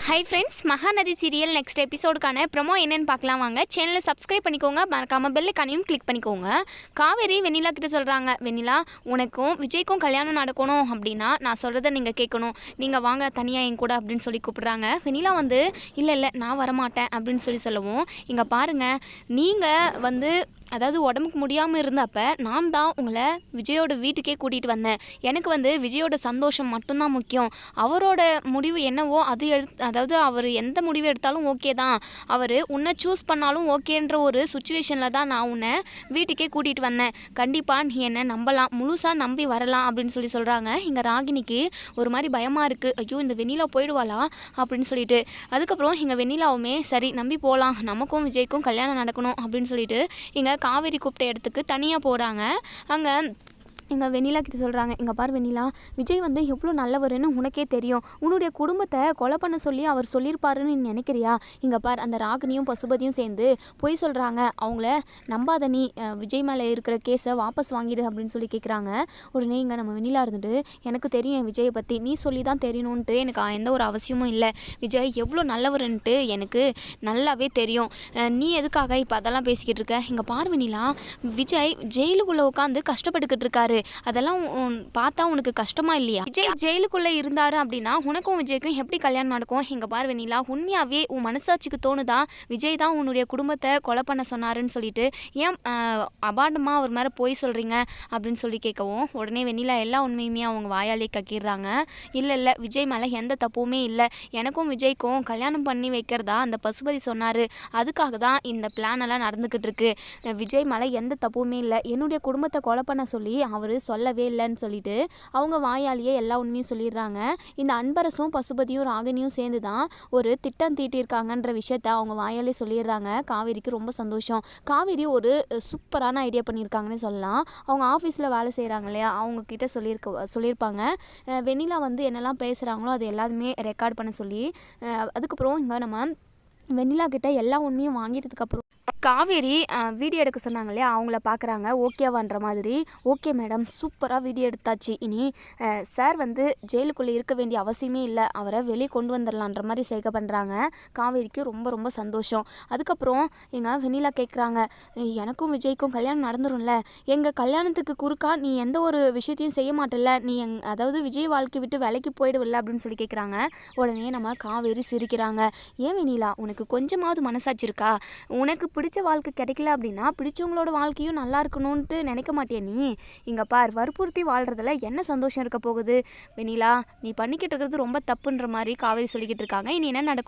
High friends, Mahanadhi serial next எபிசோடுக்கான promo என்னென்னு பார்க்கலாம் வாங்க. சேனலை சப்ஸ்கிரைப் பண்ணிக்கோங்க, மறக்காமல் பெல்லைக்கானையும் கிளிக் பண்ணிக்கோங்க. காவேரி வெண்ணிலா கிட்ட சொல்கிறாங்க, வெண்ணிலா உனக்கும் விஜய்க்கும் கல்யாணம் நடக்கணும் அப்படின்னா நான் சொல்கிறத நீங்கள் கேட்கணும், நீங்கள் வாங்க தனியாக என் கூட அப்படின்னு சொல்லி கூப்பிட்றாங்க. வெண்ணிலா வந்து இல்லை நான் வரமாட்டேன் அப்படின்னு சொல்லவும், இங்கே பாருங்கள், நீங்கள் அதாவது உடம்புக்கு முடியாமல் இருந்தப்போ நான் தான் உங்களை விஜயோட வீட்டுக்கே கூட்டிகிட்டு வந்தேன். எனக்கு விஜயோட சந்தோஷம் மட்டும்தான் முக்கியம். அவரோட முடிவு என்னவோ அது அதாவது அவர் எந்த முடிவு எடுத்தாலும் ஓகே தான், அவர் உன்னை சூஸ் பண்ணாலும் ஓகேன்ற ஒரு சுச்சுவேஷனில் தான் நான் உன்னை வீட்டுக்கே கூட்டிகிட்டு வந்தேன். கண்டிப்பாக நீ என்னை நம்பலாம், முழுசாக நம்பி வரலாம் அப்படின்னு சொல்கிறாங்க. இங்கே ராகினிக்கு ஒரு மாதிரி பயமாக இருக்குது, ஐயோ இந்த வெண்ணிலா போயிடுவாளா அப்படின்னு சொல்லிட்டு. அதுக்கப்புறம் இங்கே வெண்ணிலாவுமே சரி நம்பி போகலாம், நமக்கும் விஜய்க்கும் கல்யாணம் நடக்கணும் அப்படின்னு சொல்லிட்டு இங்கே காவேரி கூப்பிட்ட இடத்துக்கு தனியாக போகிறாங்க. அங்கே எங்கள் வெண்ணிலா கிட்ட சொல்கிறாங்க, இங்கே பார் வெண்ணிலா, விஜய் எவ்வளோ நல்லவருன்னு உனக்கே தெரியும். உன்னுடைய குடும்பத்தை கொலை பண்ண சொல்லி அவர் சொல்லியிருப்பாருன்னு நீ நினைக்கிறியா? இங்கே பார், அந்த ராகினியும் பசுபதியும் சேர்ந்து பொய் சொல்கிறாங்க, அவங்கள நம்பாத, நீ விஜய் மேலே இருக்கிற கேஸை வாபஸ் வாங்கிடு அப்படின்னு சொல்லி கேட்குறாங்க. உடனே இங்கே நம்ம வெண்ணிலா இருந்துட்டு, எனக்கு தெரியும் விஜயை பற்றி, நீ சொல்லி தான் தெரியணுன்ட்டு எனக்கு எந்த ஒரு அவசியமும் இல்லை. விஜய் எவ்வளோ நல்லவருன்ட்டு எனக்கு நல்லாவே தெரியும். நீ எதுக்காக இப்போ அதெல்லாம் பேசிக்கிட்டு இருக்க? இங்கே பார் வெண்ணிலா, விஜய் ஜெயிலுக்குள்ளே உட்காந்து கஷ்டப்பட்டுக்கிட்டு இருக்காரு, அதெல்லாம் பார்த்தா உனக்கு கஷ்டமா இல்லையா? விஜய் ஜெயிலுக்குள்ளே இருந்தாரு அப்படின்னா உனக்கும் விஜய்க்கும் எப்படி கல்யாணம் நடக்கும்? இங்கே பார் வெண்ணிலா, உண்மையாகவே உன் மனசாட்சிக்கு தோணுதா விஜய் தான் உன்னுடைய குடும்பத்தை கொலை பண்ண சொன்னாருன்னு சொல்லிட்டு ஏன் அபாண்டமாக அவர் மேலே போய் சொல்கிறீங்க அப்படின்னு சொல்லி கேட்கவும், உடனே வெண்ணிலா எல்லா உண்மையுமே அவங்க வாயாலே கக்கிடுறாங்க. இல்லை விஜய் மேலே எந்த தப்புமே இல்லை, எனக்கும் விஜய்க்கும் கல்யாணம் பண்ணி வைக்கிறதா அந்த பசுபதி சொன்னார், அதுக்காக தான் இந்த பிளான் எல்லாம் நடந்துக்கிட்டு இருக்கு. விஜய் மேலே எந்த தப்புமே இல்லை, என்னுடைய குடும்பத்தை கொலை பண்ண சொல்லி அவர் சொல்லவே இல்லைன்னு சொல்லிட்டு அவங்க வாயாலேயே எல்லா உண்மையும் சொல்லிடுறாங்க. இந்த அன்பரசும் பசுபதியும் ராகினியும் சேர்ந்து தான் ஒரு திட்டம் தீட்டியிருக்காங்கன்ற விஷயத்த அவங்க வாயாலே சொல்லிடுறாங்க. காவேரிக்கு ரொம்ப சந்தோஷம். காவேரி ஒரு சூப்பரான ஐடியா பண்ணியிருக்காங்கன்னு சொல்லலாம். அவங்க ஆஃபீஸில் வேலை செய்கிறாங்க இல்லையா, அவங்கக்கிட்ட சொல்லியிருப்பாங்க வெண்ணிலா என்னெல்லாம் பேசுகிறாங்களோ அது எல்லாருமே ரெக்கார்ட் பண்ண சொல்லி. அதுக்கப்புறம் இங்கே நம்ம வெண்ணிலா கிட்ட எல்லா உண்மையும் வாங்கிட்டதுக்கப்புறம் காவேரி வீடியோ எடுக்க சொன்னாங்க இல்லையா, அவங்கள பார்க்குறாங்க. ஓகேவான்ற மாதிரி, ஓகே மேடம் சூப்பராக வீடியோ எடுத்தாச்சு, இனி சார் ஜெயிலுக்குள்ளே இருக்க வேண்டிய அவசியமே இல்லை, அவரை வெளியே கொண்டு வந்துடலான்ற மாதிரி செய்க பண்ணுறாங்க. காவேரிக்கு ரொம்ப ரொம்ப சந்தோஷம். அதுக்கப்புறம் எங்கள் வெண்ணிலா கேட்குறாங்க, எனக்கும் விஜய்க்கும் கல்யாணம் நடந்துரும்ல, எங்கள் கல்யாணத்துக்கு குறுக்கா நீ எந்த ஒரு விஷயத்தையும் செய்ய மாட்டல, நீ அதாவது விஜய் வாழ்க்கை விட்டு வேலைக்கு போயிடுவில்ல அப்படின்னு சொல்லி கேட்குறாங்க. உடனே நம்ம காவேரி சிரிக்கிறாங்க. ஏன் வெண்ணிலா, உனக்கு கொஞ்சமாவது மனசாட்சி இருக்கா? உனக்கு பிடிச்ச வாழ்க்கை கிடைக்கல அப்படின்னா பிடிச்சவங்களோட வாழ்க்கையும் நல்லா இருக்கணும்ன்ட்டு நினைக்க மாட்டியா நீ? இங்கே பார், வற்புறுத்தி வாழ்கிறதுல என்ன சந்தோஷம் இருக்க போகுது? வெண்ணிலா, நீ பண்ணிக்கிட்டு இருக்கிறது ரொம்ப தப்புன்ற மாதிரி காவேரி சொல்லிக்கிட்டு இருக்காங்க. இனி என்ன நடக்கும்?